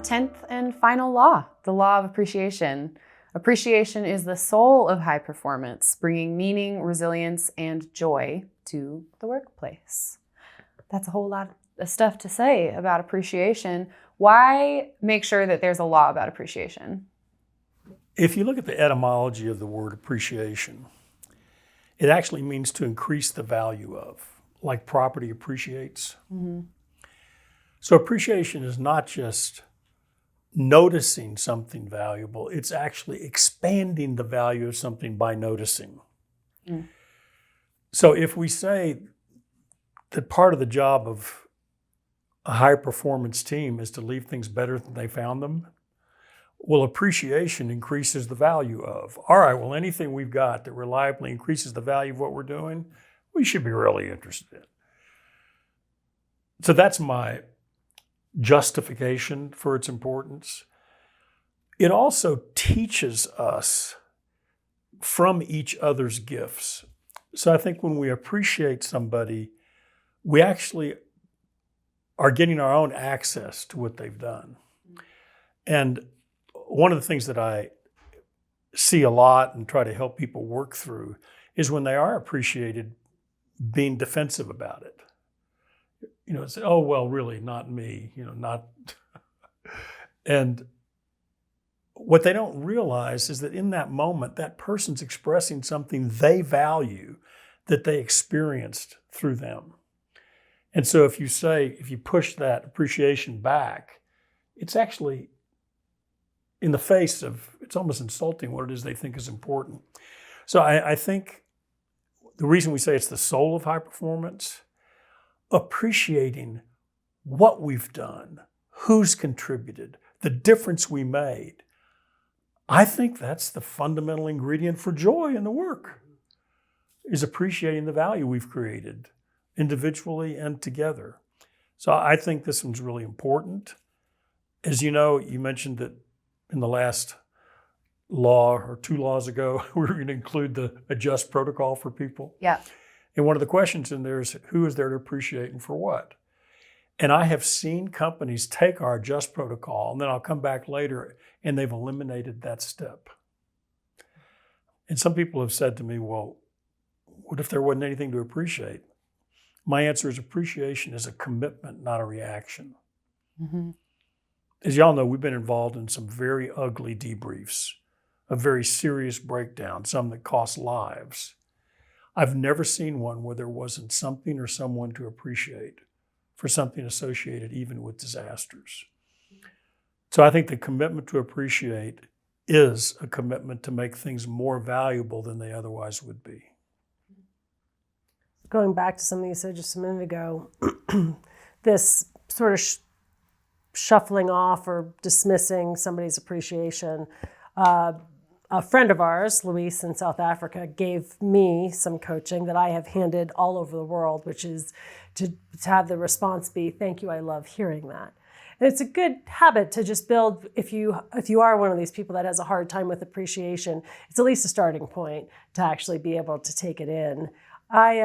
10th and final law, the law of appreciation. Appreciation is the soul of high performance, bringing meaning, resilience, and joy to the workplace. That's a whole lot of stuff to say about appreciation. Why make sure that there's a law about appreciation? If you look at the etymology of the word appreciation, it actually means to increase the value of, like property appreciates. Mm-hmm. So appreciation is not just noticing something valuable, it's actually expanding the value of something by noticing. Mm. So if we say that part of the job of a high performance team is to leave things better than they found them, well, appreciation increases the value of. All right, well, anything we've got that reliably increases the value of what we're doing, we should be really interested in. So that's my justification for its importance. It also teaches us from each other's gifts. So I think when we appreciate somebody, we actually are getting our own access to what they've done. And one of the things that I see a lot and try to help people work through is when they are appreciated, being defensive about it. You know, say, oh, well, really, not me, not. And what they don't realize is that in that moment, that person's expressing something they value that they experienced through them. And so if you push that appreciation back, it's actually in the face of, it's almost insulting what it is they think is important. So I think the reason we say it's the soul of high performance, appreciating what we've done, who's contributed, the difference we made, I think that's the fundamental ingredient for joy in the work, is appreciating the value we've created individually and together. So I think this one's really important. As you know, you mentioned that in the last law or 2 laws ago, we were going to include a just protocol for people. Yeah. And one of the questions in there is, who is there to appreciate and for what? And I have seen companies take our just protocol, and then I'll come back later, and they've eliminated that step. And some people have said to me, well, what if there wasn't anything to appreciate? My answer is appreciation is a commitment, not a reaction. Mm-hmm. As y'all know, we've been involved in some very ugly debriefs, a very serious breakdown, some that cost lives. I've never seen one where there wasn't something or someone to appreciate for something associated even with disasters. So I think the commitment to appreciate is a commitment to make things more valuable than they otherwise would be. Going back to something you said just a minute ago, this sort of shuffling off or dismissing somebody's appreciation. A friend of ours, Luis in South Africa, gave me some coaching that I have handed all over the world, which is to have the response be, thank you, I love hearing that. And it's a good habit to just build. If you are one of these people that has a hard time with appreciation, it's at least a starting point to actually be able to take it in. I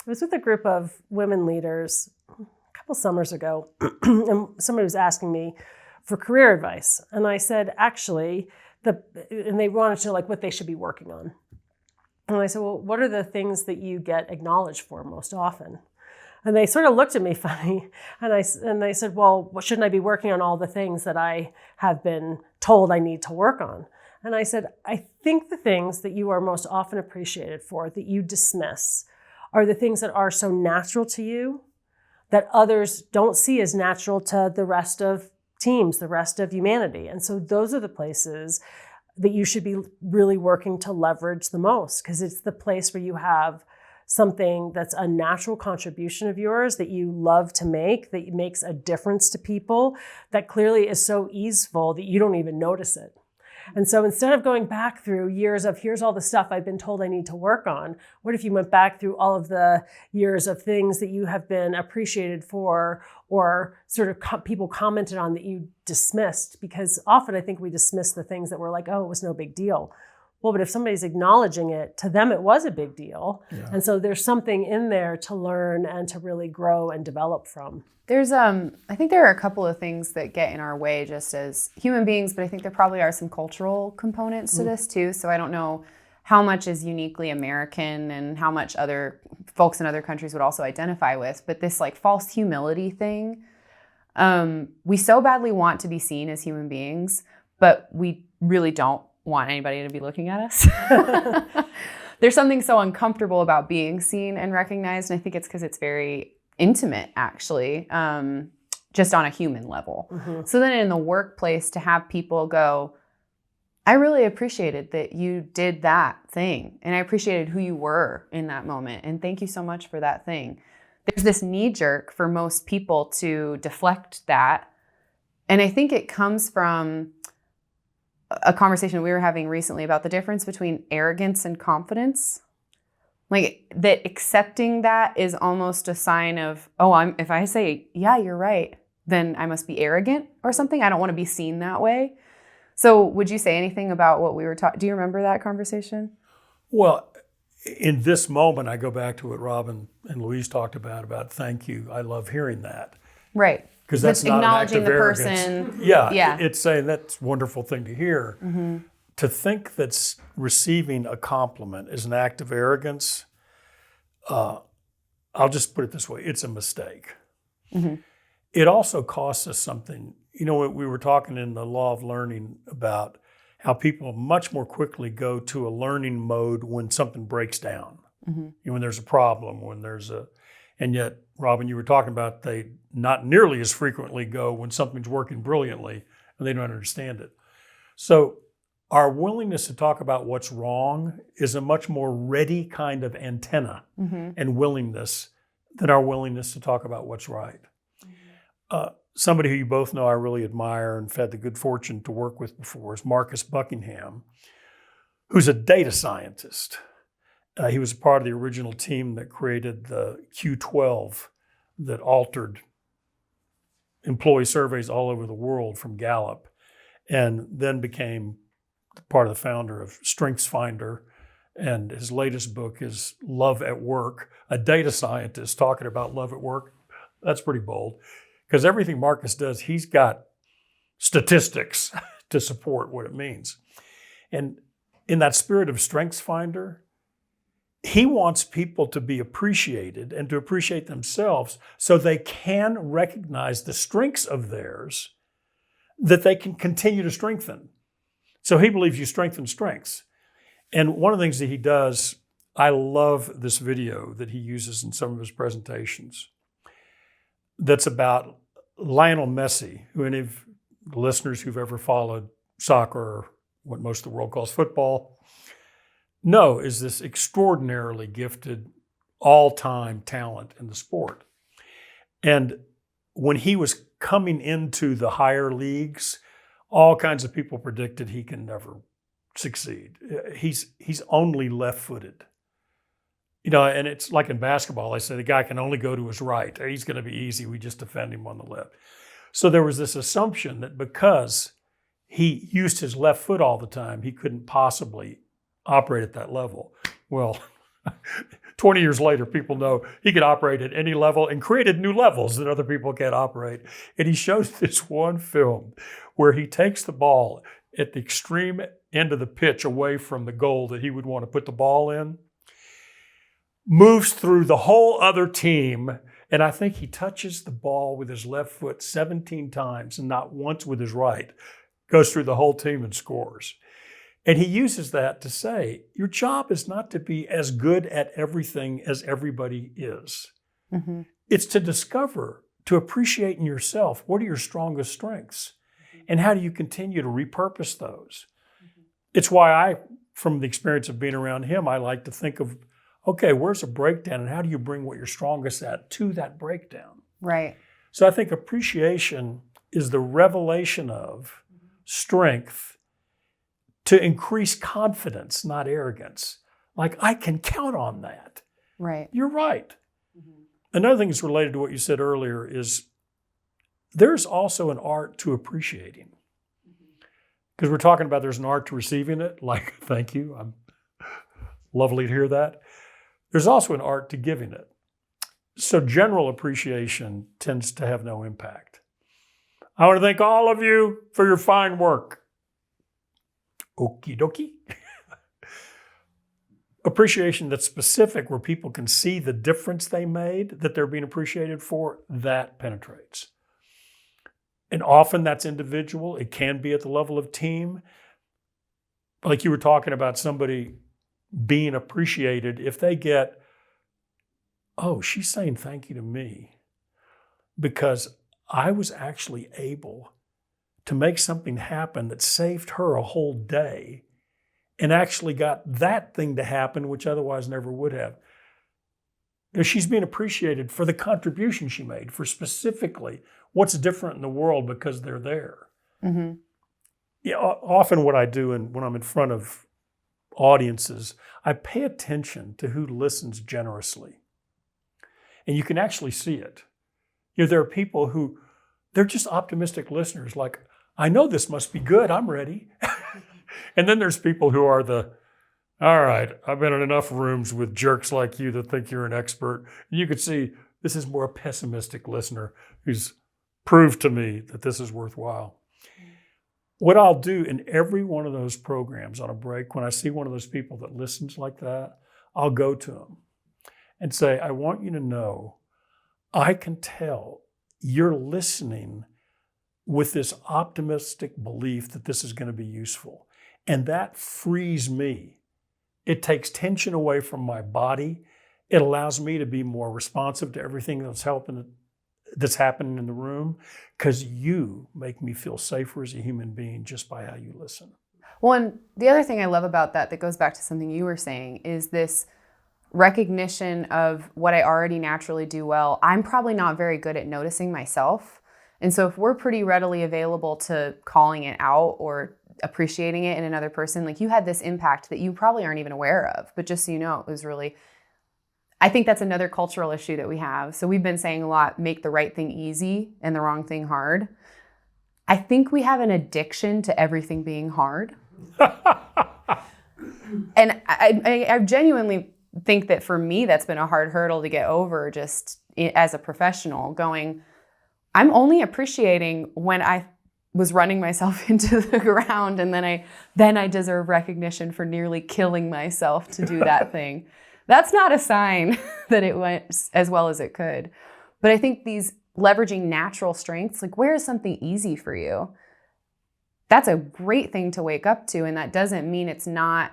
was with a group of women leaders a couple summers ago, and somebody was asking me for career advice. And I said, actually, and they wanted to know what they should be working on. And I said, well, what are the things that you get acknowledged for most often? And they sort of looked at me funny. And they said, well, shouldn't I be working on all the things that I have been told I need to work on? And I said, I think the things that you are most often appreciated for, that you dismiss, are the things that are so natural to you that others don't see as natural to the rest of teams, the rest of humanity. And so those are the places that you should be really working to leverage the most, because it's the place where you have something that's a natural contribution of yours that you love to make, that makes a difference to people, that clearly is so easeful that you don't even notice it. And so instead of going back through years of here's all the stuff I've been told I need to work on, what if you went back through all of the years of things that you have been appreciated for, or sort of people commented on that you dismissed? Because often I think we dismiss the things that were like, oh, it was no big deal. well, but if somebody's acknowledging it, to them it was a big deal. Yeah. And so there's something in there to learn and to really grow and develop from. There's I think there are a couple of things that get in our way just as human beings, but I think there probably are some cultural components to this too. So I don't know how much is uniquely American and how much other folks in other countries would also identify with, but this like false humility thing, we so badly want to be seen as human beings, but we really don't want anybody to be looking at us. There's something so uncomfortable about being seen and recognized, and I think it's because it's very intimate, actually, just on a human level. So then in the workplace, to have people go, I really appreciated that you did that thing, and I appreciated who you were in that moment, and thank you so much for that thing. There's this knee jerk for most people to deflect that, and I think it comes from a conversation we were having recently about the difference between arrogance and confidence. Like that accepting that is almost a sign of, if I say, yeah, you're right, then I must be arrogant or something. I don't want to be seen that way. So would you say anything about what we were talking? Do you remember that conversation? Well, in this moment, I go back to what Robin and Louise talked about thank you. I love hearing that. Right. Because that's not an act acknowledging of the arrogance. person. Yeah, it's saying that's a wonderful thing to hear. Mm-hmm. To think that receiving a compliment is an act of arrogance, I'll just put it this way, it's a mistake. Mm-hmm. It also costs us something. You know, we were talking in the law of learning about how people much more quickly go to a learning mode when something breaks down, when there's a problem, and yet, Robin, you were talking about they not nearly as frequently go when something's working brilliantly and they don't understand it. So our willingness to talk about what's wrong is a much more ready kind of antenna and willingness than our willingness to talk about what's right. Somebody who you both know I really admire and have had the good fortune to work with before is Marcus Buckingham, who's a data scientist. He was a part of the original team that created the Q12 that altered employee surveys all over the world from Gallup, and then became part of the founder of StrengthsFinder. And his latest book is Love at Work, a data scientist talking about love at work. That's pretty bold, because everything Marcus does, he's got statistics to support what it means. And in that spirit of StrengthsFinder, he wants people to be appreciated and to appreciate themselves so they can recognize the strengths of theirs that they can continue to strengthen. So he believes you strengthen strengths. And one of the things that he does, I love this video that he uses in some of his presentations that's about Lionel Messi, who any of the listeners who've ever followed soccer, or what most of the world calls football, know is this extraordinarily gifted, all-time talent in the sport. And when he was coming into the higher leagues, all kinds of people predicted he can never succeed. He's only left-footed. You know, and it's like in basketball, I say the guy can only go to his right. He's going to be easy. We just defend him on the left. So there was this assumption that because he used his left foot all the time, he couldn't possibly operate at that level. Well, 20 years later, people know he could operate at any level and created new levels that other people can't operate. And he shows this one film where he takes the ball at the extreme end of the pitch away from the goal that he would want to put the ball in, moves through the whole other team, and I think he touches the ball with his left foot 17 times and not once with his right, goes through the whole team and scores. And he uses that to say, your job is not to be as good at everything as everybody is. Mm-hmm. It's to discover, to appreciate in yourself, what are your strongest strengths? And how do you continue to repurpose those? Mm-hmm. It's why from the experience of being around him, I like to think of, okay, where's a breakdown and how do you bring what you're strongest at to that breakdown? Right. So I think appreciation is the revelation of strength to increase confidence, not arrogance. Like, I can count on that. Right. You're right. Mm-hmm. Another thing that's related to what you said earlier is there's also an art to appreciating. Because we're talking about there's an art to receiving it, like, thank you, I'm lovely to hear that. There's also an art to giving it. So general appreciation tends to have no impact. I want to thank all of you for your fine work. Okie dokie. Appreciation that's specific, where people can see the difference they made, that they're being appreciated for, that penetrates. And often that's individual. It can be at the level of team. Like you were talking about somebody being appreciated. If they get, oh, she's saying thank you to me because I was actually able to make something happen that saved her a whole day and actually got that thing to happen, which otherwise never would have. You know, she's being appreciated for the contribution she made, for specifically what's different in the world because they're there. Mm-hmm. Yeah, often what I do when I'm in front of audiences, I pay attention to who listens generously. And you can actually see it. You know, there are people who, they're just optimistic listeners, like, I know this must be good, I'm ready. And then there's people who are all right, I've been in enough rooms with jerks like you that think you're an expert. And you could see this is more a pessimistic listener who's proved to me that this is worthwhile. What I'll do in every one of those programs on a break, when I see one of those people that listens like that, I'll go to them and say, I want you to know, I can tell you're listening with this optimistic belief that this is going to be useful. And that frees me. It takes tension away from my body. It allows me to be more responsive to everything that's happening in the room, because you make me feel safer as a human being just by how you listen. Well, and the other thing I love about that goes back to something you were saying, is this recognition of what I already naturally do well. I'm probably not very good at noticing myself. And so if we're pretty readily available to calling it out or appreciating it in another person, like, you had this impact that you probably aren't even aware of, but just so you know, it was really, I think that's another cultural issue that we have. So we've been saying a lot, make the right thing easy and the wrong thing hard. I think we have an addiction to everything being hard. And I genuinely think that for me, that's been a hard hurdle to get over, just as a professional, going, I'm only appreciating when I was running myself into the ground, and then I deserve recognition for nearly killing myself to do that thing. That's not a sign that it went as well as it could. But I think these leveraging natural strengths, like, where is something easy for you? That's a great thing to wake up to, and that doesn't mean it's not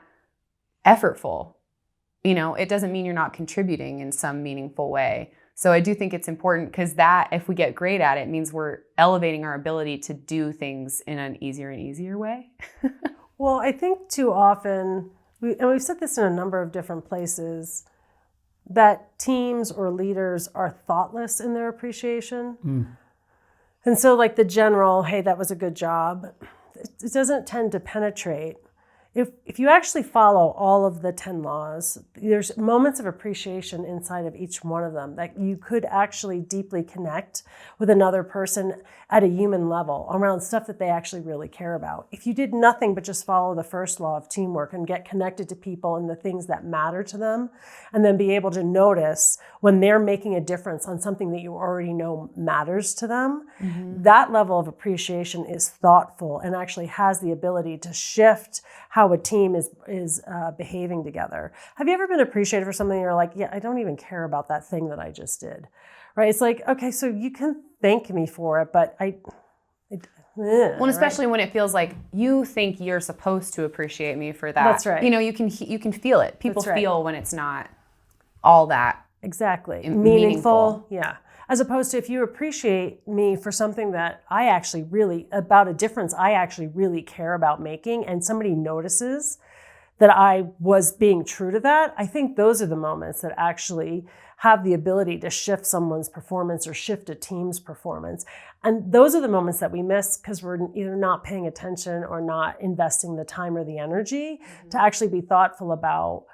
effortful. You know, it doesn't mean you're not contributing in some meaningful way. So I do think it's important, because that, if we get great at it, means we're elevating our ability to do things in an easier and easier way. Well, I think too often, and we've said this in a number of different places, that teams or leaders are thoughtless in their appreciation. And so, like, the general, hey, that was a good job, it doesn't tend to penetrate. If you actually follow all of the 10 laws, there's moments of appreciation inside of each one of them that you could actually deeply connect with another person at a human level around stuff that they actually really care about. If you did nothing but just follow the first law of teamwork and get connected to people and the things that matter to them, and then be able to notice when they're making a difference on something that you already know matters to them, that level of appreciation is thoughtful and actually has the ability to shift how a team is behaving together. Have you ever been appreciated for something you're like, yeah, I don't even care about that thing that I just did, right? It's like, okay, so you can thank me for it, but well, especially when it feels like you think you're supposed to appreciate me for that. That's right. You know, you can feel it. People That's right. feel when it's not all that exactly meaningful. Yeah. As opposed to if you appreciate me for something that I actually really, about a difference I actually really care about making, and somebody notices that I was being true to that, I think those are the moments that actually have the ability to shift someone's performance or shift a team's performance. And those are the moments that we miss because we're either not paying attention or not investing the time or the energy to actually be thoughtful about,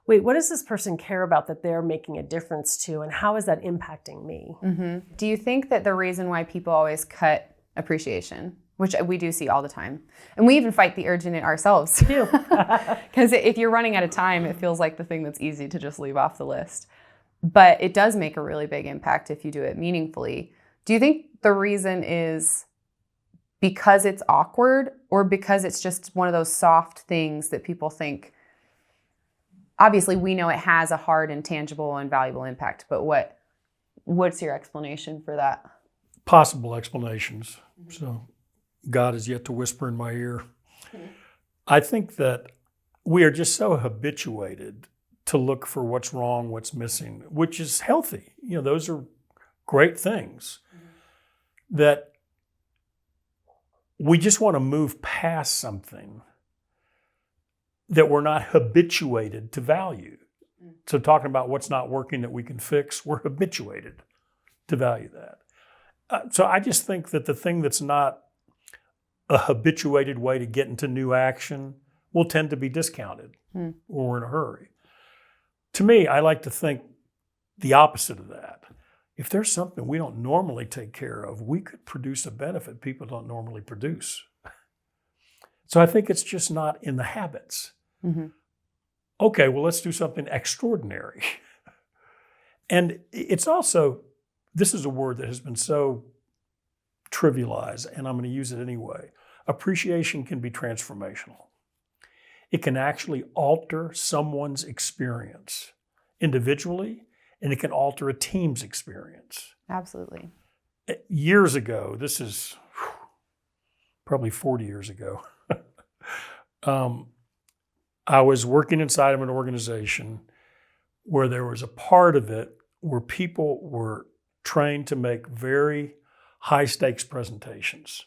wait, what does this person care about that they're making a difference to, and how is that impacting me? Do you think that the reason why people always cut appreciation which we do see all the time. And we even fight the urge in it ourselves. do. Because if you're running out of time, it feels like the thing that's easy to just leave off the list. But it does make a really big impact if you do it meaningfully. Do you think the reason is because it's awkward, or because it's just one of those soft things that people think, obviously we know it has a hard and tangible and valuable impact, but what's your explanation for that? Possible explanations. So God is yet to whisper in my ear. I think that we are just so habituated to look for what's wrong, what's missing, which is healthy. Those are great things. That we just want to move past something that we're not habituated to value. So talking about what's not working that we can fix, we're habituated to value that. So I just think that the thing that's not a habituated way to get into new action will tend to be discounted when we're in a hurry. To me, I like to think the opposite of that. If there's something we don't normally take care of, we could produce a benefit people don't normally produce. So I think it's just not in the habits. Okay, well, let's do something extraordinary. And it's also, this is a word that has been so trivialized, and I'm going to use it anyway. Appreciation can be transformational. It can actually alter someone's experience individually, and it can alter a team's experience. Absolutely. Years ago, this is probably 40 years ago, I was working inside of an organization where there was a part of it where people were trained to make very high stakes presentations.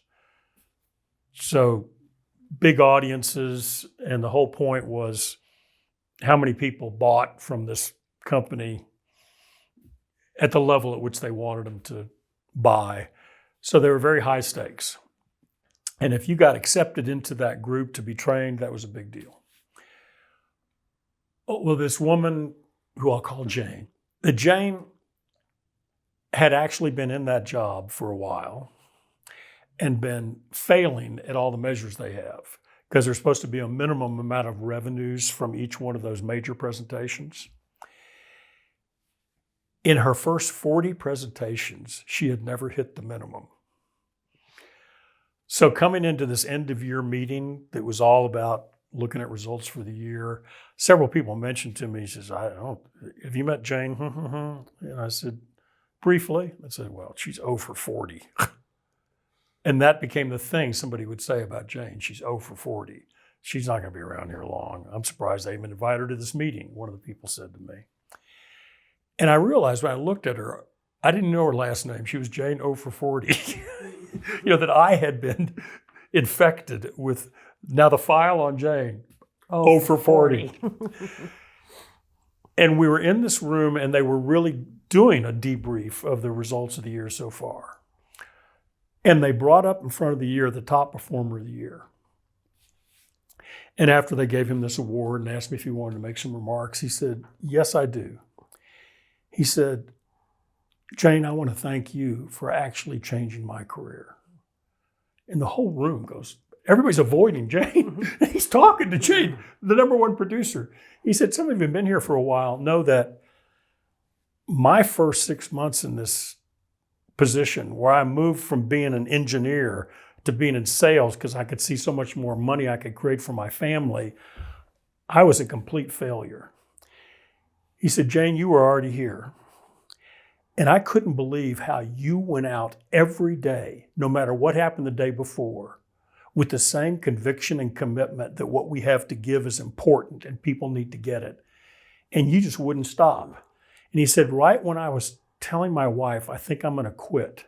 So big audiences, and the whole point was how many people bought from this company at the level at which they wanted them to buy. So they were very high stakes. And if you got accepted into that group to be trained, that was a big deal. Well, this woman, who I'll call Jane, Jane had actually been in that job for a while and been failing at all the measures they have, because there's supposed to be a minimum amount of revenues from each one of those major presentations. In her first 40 presentations, she had never hit the minimum. So coming into this end of year meeting that was all about looking at results for the year, several people mentioned to me, he says, have you met Jane? And I said, briefly. I said, well, she's 0 for 40. And that became the thing somebody would say about Jane. She's 0 for 40. She's not going to be around here long. I'm surprised they even invited her to this meeting, one of the people said to me. And I realized when I looked at her, I didn't know her last name. She was Jane 0 for 40. That I had been infected with. Now the file on Jane, 0 for 40. And we were in this room and they were really doing a debrief of the results of the year so far. And they brought up in front of the year the top performer of the year. And after they gave him this award and asked me if he wanted to make some remarks, he said, yes, I do. He said, Jane, I want to thank you for actually changing my career. And the whole room goes, everybody's avoiding Jane. He's talking to Jane, the number one producer. He said, some of you have been here for a while know that my first 6 months in this position, where I moved from being an engineer to being in sales because I could see so much more money I could create for my family, I was a complete failure. He said, Jane, you were already here. And I couldn't believe how you went out every day, no matter what happened the day before, with the same conviction and commitment that what we have to give is important and people need to get it. And you just wouldn't stop. And he said, right when I was telling my wife, I think I'm going to quit,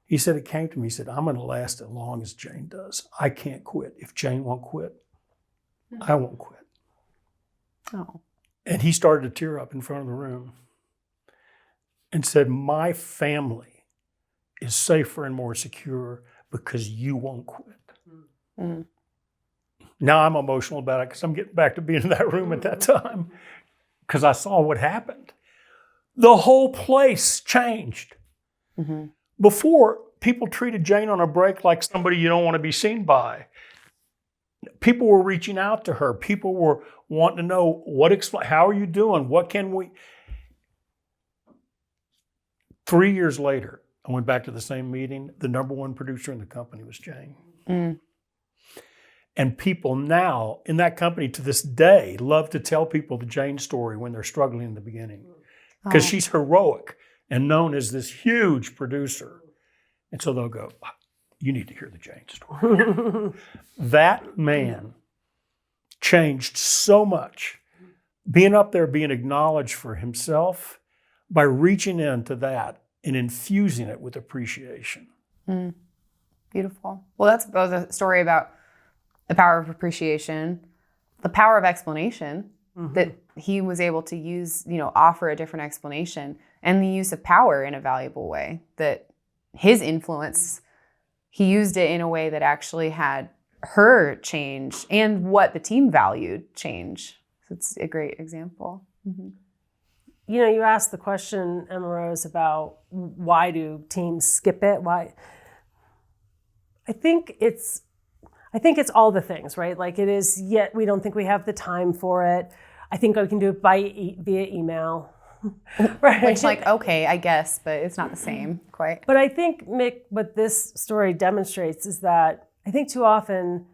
he said, it came to me, he said, I'm going to last as long as Jane does. I can't quit. If Jane won't quit, I won't quit. Oh. And he started to tear up in front of the room and said, my family is safer and more secure because you won't quit. Mm. Now I'm emotional about it because I'm getting back to being in that room at that time because I saw what happened. The whole place changed. Mm-hmm. Before, people treated Jane on a break like somebody you don't want to be seen by. People were reaching out to her. People were wanting to know, how are you doing? What can we... 3 years later, I went back to the same meeting. The number one producer in the company was Jane. Mm. And people now in that company to this day love to tell people the Jane story when they're struggling in the beginning, because she's heroic and known as this huge producer. And so they'll go, you need to hear the Jane story. That man changed so much, being up there, being acknowledged for himself by reaching into that and infusing it with appreciation. Mm. Beautiful. Well, that's both a story about the power of appreciation, the power of explanation, that he was able to use, offer a different explanation, and the use of power in a valuable way, that his influence, he used it in a way that actually had her change and what the team valued change. So it's a great example. Mm-hmm. You asked the question, Emma Rose, about why do teams skip it? Why? I think it's all the things, right? Like it is, yet we don't think we have the time for it. I think we can do it via email. Right. Which, okay, I guess, but it's not the same quite. But I think, Mick, what this story demonstrates is that I think too often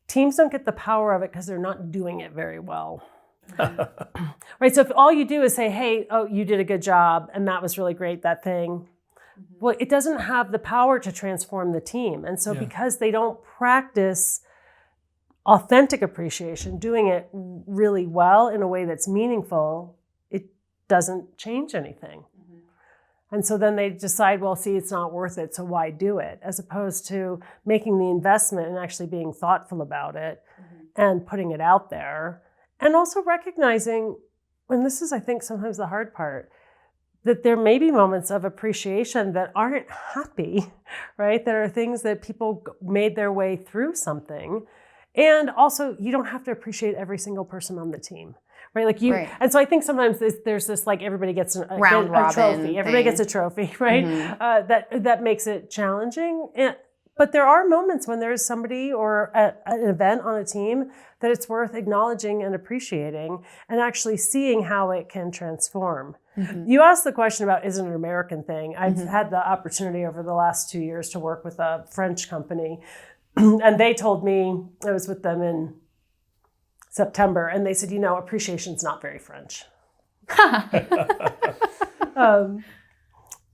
teams don't get the power of it because they're not doing it very well. Right. So if all you do is say, hey, you did a good job and that was really great, that thing. Well, it doesn't have the power to transform the team. And so because they don't practice authentic appreciation, doing it really well in a way that's meaningful, it doesn't change anything. And so then they decide, well, see, it's not worth it, so why do it? As opposed to making the investment and actually being thoughtful about it and putting it out there. And also recognizing, and this is, I think, sometimes the hard part, that there may be moments of appreciation that aren't happy, right? There are things that people made their way through something. And also, you don't have to appreciate every single person on the team, right? Right. And so I think sometimes there's this, like, everybody gets a trophy. Everybody gets a trophy, right? That makes it challenging. But there are moments when there's somebody or an event on a team that it's worth acknowledging and appreciating and actually seeing how it can transform. You asked the question about, is it an American thing? I've had the opportunity over the last 2 years to work with a French company, and they told me, I was with them in September, and they said, appreciation's not very French.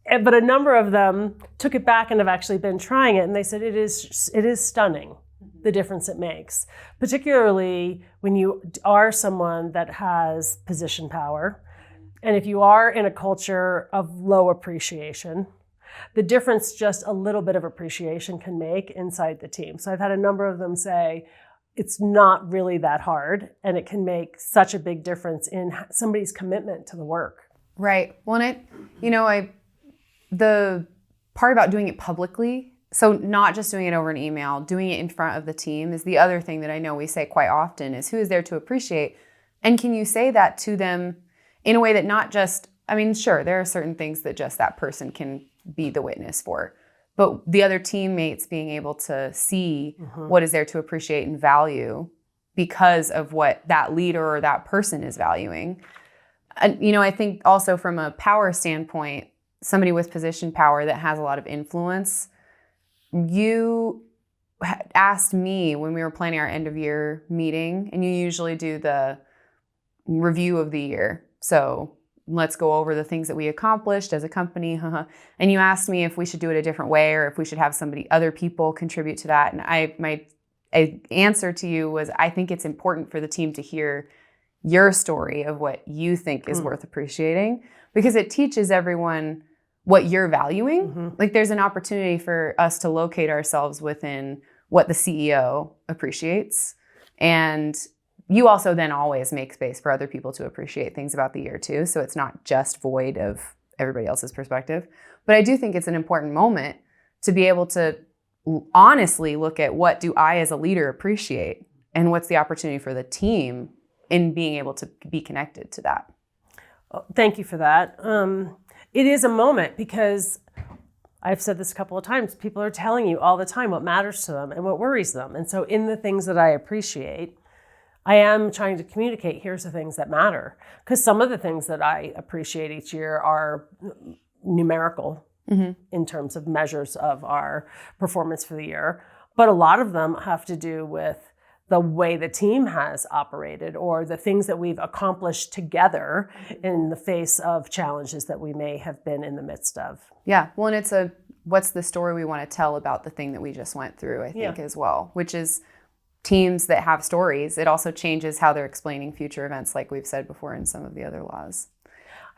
But a number of them took it back and have actually been trying it, and they said it is stunning, the difference it makes, particularly when you are someone that has position power, and if you are in a culture of low appreciation, the difference just a little bit of appreciation can make inside the team. So I've had a number of them say, it's not really that hard, and it can make such a big difference in somebody's commitment to the work. Right. Well, and the part about doing it publicly, so not just doing it over an email, doing it in front of the team is the other thing that I know we say quite often is, who is there to appreciate? And can you say that to them in a way that not just, sure, there are certain things that just that person can be the witness for, but the other teammates being able to see what is there to appreciate and value because of what that leader or that person is valuing. And, I think also from a power standpoint, somebody with position power that has a lot of influence, you asked me when we were planning our end of year meeting, and you usually do the review of the year. So let's go over the things that we accomplished as a company. And you asked me if we should do it a different way or if we should have other people contribute to that. And my answer to you was, I think it's important for the team to hear your story of what you think is worth appreciating, because it teaches everyone what you're valuing. Like there's an opportunity for us to locate ourselves within what the CEO appreciates. And you also then always make space for other people to appreciate things about the year too. So it's not just void of everybody else's perspective. But I do think it's an important moment to be able to honestly look at, what do I as a leader appreciate, and what's the opportunity for the team in being able to be connected to that. Thank you for that. It is a moment, because I've said this a couple of times, people are telling you all the time what matters to them and what worries them. And so in the things that I appreciate, I am trying to communicate, here's the things that matter. Because some of the things that I appreciate each year are numerical in terms of measures of our performance for the year. But a lot of them have to do with the way the team has operated or the things that we've accomplished together in the face of challenges that we may have been in the midst of. Yeah. Well, and it's what's the story we want to tell about the thing that we just went through, I think, as well, which is teams that have stories. It also changes how they're explaining future events, like we've said before in some of the other laws.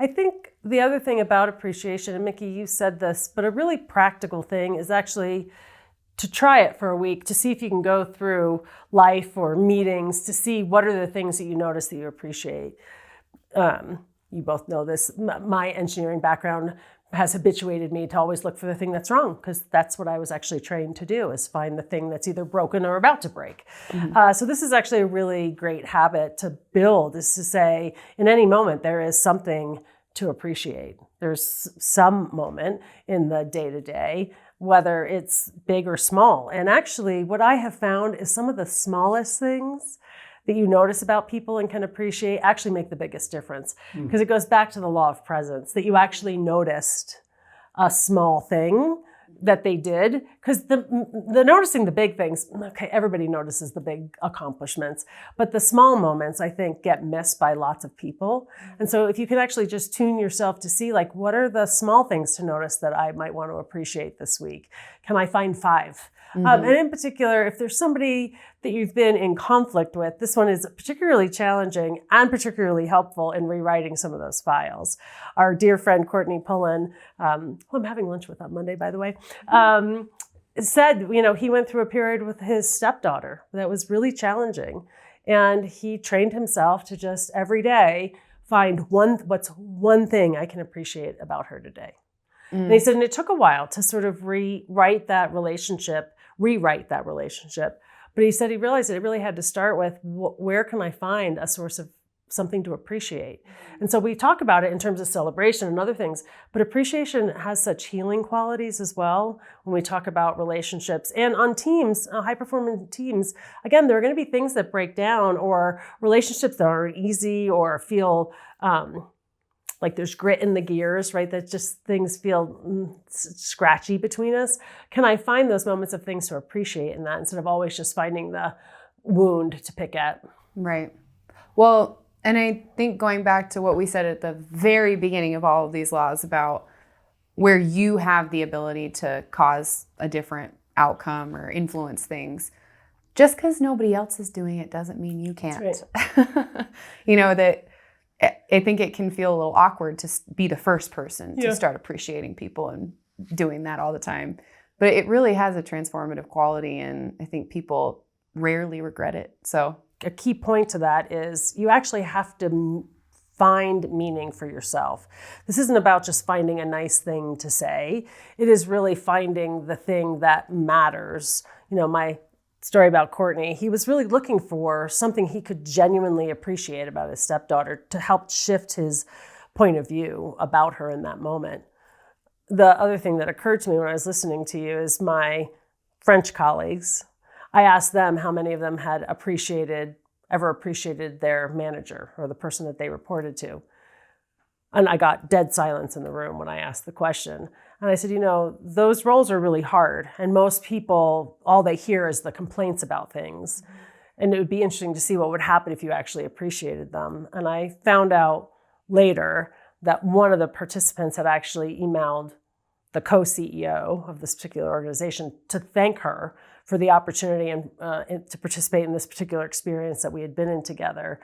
I think the other thing about appreciation, and Mickey, you said this, but a really practical thing is actually to try it for a week, to see if you can go through life or meetings to see what are the things that you notice that you appreciate. You both know this. My engineering background has habituated me to always look for the thing that's wrong, because that's what I was actually trained to do, is find the thing that's either broken or about to break. So this is actually a really great habit to build, is to say, in any moment, there is something to appreciate. There's some moment in the day-to-day, whether it's big or small. And actually, what I have found is some of the smallest things that you notice about people and can appreciate actually make the biggest difference. Because it goes back to the law of presence, that you actually noticed a small thing that they did. Because the noticing the big things, okay, everybody notices the big accomplishments, but the small moments, I think, get missed by lots of people. And so if you can actually just tune yourself to see, like, what are the small things to notice that I might want to appreciate this week? Can I find 5? And in particular, if there's somebody that you've been in conflict with, this one is particularly challenging and particularly helpful in rewriting some of those files. Our dear friend Courtney Pullen, who I'm having lunch with on Monday, by the way, said, he went through a period with his stepdaughter that was really challenging. And he trained himself to just every day find what's one thing I can appreciate about her today. And he said, and it took a while to sort of rewrite that relationship. But he said he realized that it really had to start with, where can I find a source of something to appreciate? And so we talk about it in terms of celebration and other things, but appreciation has such healing qualities as well when we talk about relationships. And on teams, high-performing teams, again, there are going to be things that break down, or relationships that aren't easy or feel like there's grit in the gears, right? That just things feel scratchy between us. Can I find those moments of things to appreciate in that, instead of always just finding the wound to pick at? Right. Well, and I think going back to what we said at the very beginning of all of these laws about where you have the ability to cause a different outcome or influence things, just because nobody else is doing it doesn't mean you can't. Right. That I think it can feel a little awkward to be the first person to start appreciating people and doing that all the time. But it really has a transformative quality, and I think people rarely regret it. So a key point to that is you actually have to find meaning for yourself. This isn't about just finding a nice thing to say. It is really finding the thing that matters. My story about Courtney, he was really looking for something he could genuinely appreciate about his stepdaughter to help shift his point of view about her in that moment. The other thing that occurred to me when I was listening to you is my French colleagues. I asked them how many of them had ever appreciated their manager or the person that they reported to. And I got dead silence in the room when I asked the question. And I said, those roles are really hard. And most people, all they hear is the complaints about things. And it would be interesting to see what would happen if you actually appreciated them. And I found out later that one of the participants had actually emailed the co-CEO of this particular organization to thank her for the opportunity and to participate in this particular experience that we had been in together.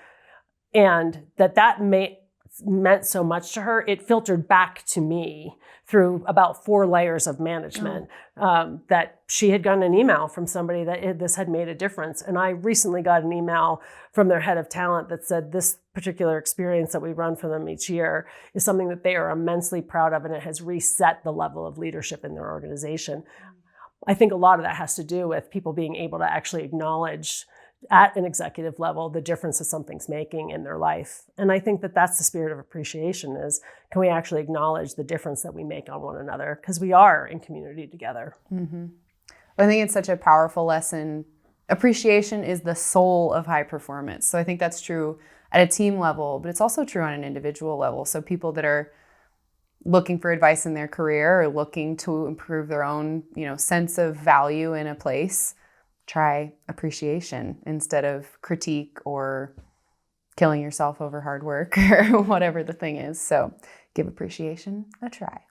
And that meant so much to her, it filtered back to me through about 4 layers of management, that she had gotten an email from somebody that this had made a difference. And I recently got an email from their head of talent that said this particular experience that we run for them each year is something that they are immensely proud of, and it has reset the level of leadership in their organization. I think a lot of that has to do with people being able to actually acknowledge at an executive level, the difference that something's making in their life. And I think that that's the spirit of appreciation is, can we actually acknowledge the difference that we make on one another? Because we are in community together. Mm-hmm. I think it's such a powerful lesson. Appreciation is the soul of high performance. So I think that's true at a team level, but it's also true on an individual level. So people that are looking for advice in their career or looking to improve their own, sense of value in a place, try appreciation instead of critique or killing yourself over hard work or whatever the thing is. So give appreciation a try.